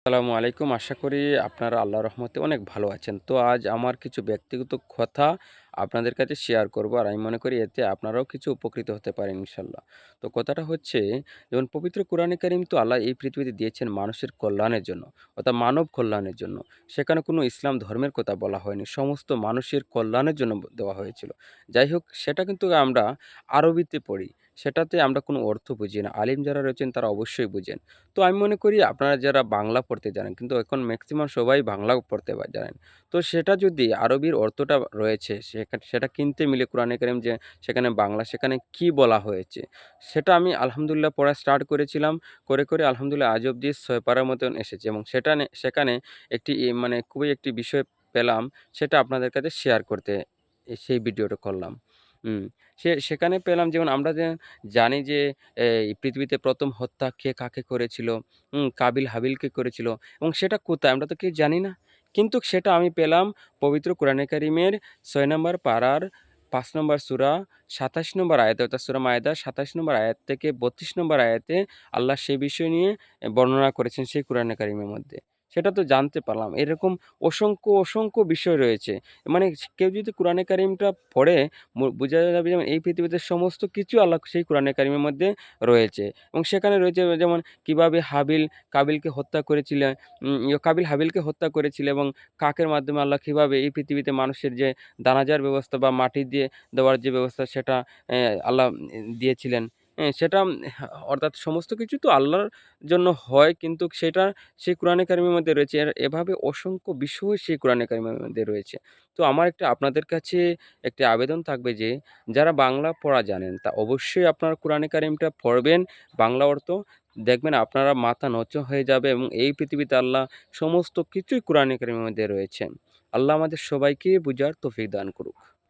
আসসালামু আলাইকুম। আশা করি আপনারা আল্লাহর রহমতে অনেক ভালো আছেন। তো আজ আমার কিছু ব্যক্তিগত কথা আপনাদের কাছে শেয়ার করব। আর আমি মনে করি এতে আপনারাও কিছু উপকৃত হতে পারেন ইনশাআল্লাহ। তো কথাটা হচ্ছে যেমন পবিত্র কোরআনে কারিম তো আল্লাহ এই পৃথিবীতে দিয়েছেন মানুষের কল্যাণের জন্য, অর্থাৎ মানব কল্যাণের জন্য। সেখানে কোনো ইসলাম ধর্মের কথা বলা হয়নি। সমস্ত মানুষের কল্যাণের জন্য দেওয়া হয়েছিল। যাই হোক সেটা কিন্তু আমরা আরবিতে পড়ি। সেটাতে আমরা কোনো অর্থ বুঝি না। আলিম যারা রয়েছেন তারা অবশ্যই বুঝেন। তো আমি মনে করি আপনারা যারা বাংলা পড়তে জানেন, কিন্তু এখন ম্যাক্সিমাম সবাই বাংলাও পড়তে জানেন। তো সেটা যদি আরবির অর্থটা রয়েছে সেটা কিনতে মিলে কোরআনে কারিম যে সেখানে বাংলা সেখানে কি বলা হয়েছে, সেটা আমি আলহামদুলিল্লাহ পড়া স্টার্ট করেছিলাম। করে আলহামদুলিল্লাহ আজ অব্দি ৬ পারার মতন এসেছে এবং সেখানে একটি মানে খুবই একটি বিষয় পেলাম, সেটা আপনাদের কাছে শেয়ার করতে সেই ভিডিওটা করলাম। হুম। সেখানে পেলাম যেমন আমরা যে জানি যে এই পৃথিবীতে ১ম হত্যা কে কাকে করেছিল? কাবিল হাবিলকে করেছিল এবং সেটা কোথায়? আমরা তো কেউ জানি না। কিন্তু সেটা আমি পেলাম পবিত্র কোরআনে কারিমের ৬ নম্বর পারার ৫ নম্বর সূরা ২৭ নম্বর আয়াতে, অর্থাৎ সূরা মায়েদার ২৭ নম্বর আয়াত থেকে ৩২ নম্বর আয়াতে আল্লাহ সে বিষয় নিয়ে বর্ণনা করেছেন সেই কোরআনে কারিমের মধ্যে। সেটা তো জানতে পারলাম। এরকম অসংখ্য বিষয় রয়েছে। মানে কেউ যদি কোরআনে কারিমটা পড়ে বোঝা যাবে যেমন এই পৃথিবীতে সমস্ত কিছু আল্লাহ সেই কোরআনে কারিমের মধ্যে রয়েছে এবং সেখানে রয়েছে যেমন কিভাবে হাবিল কাবিলকে হত্যা করেছিলেন, কাবিল হাবিলকে হত্যা করেছিল এবং কাকের মাধ্যমে আল্লাহ কিভাবে এই পৃথিবীতে মানুষের যে দানাজার ব্যবস্থা বা মাটি দিয়ে দেওয়ার যে ব্যবস্থা সেটা আল্লাহ দিয়েছিলেন। সেটা অর্থাৎ সমস্ত কিছু তো আল্লাহর জন্য হয়, কিন্তু সেটা সেই কোরআনে কারিমের মধ্যে রয়েছে। এভাবে অসংখ্য বিষয় সেই কোরআনে কারিমের মধ্যে রয়েছে। তো আমার একটা আপনাদের কাছে একটি আবেদন থাকবে যে যারা বাংলা পড়া জানেন তা অবশ্যই আপনারা কোরআনে কারিমটা পড়বেন, বাংলা অর্থ দেখবেন আপনারা মাথা নত হয়ে যাবে এবং এই পৃথিবীতে আল্লাহ সমস্ত কিছুই কোরআনে কারিমের মধ্যে রয়েছে। আল্লাহ আমাদের সবাইকে বুঝার তৌফিক দান করুক।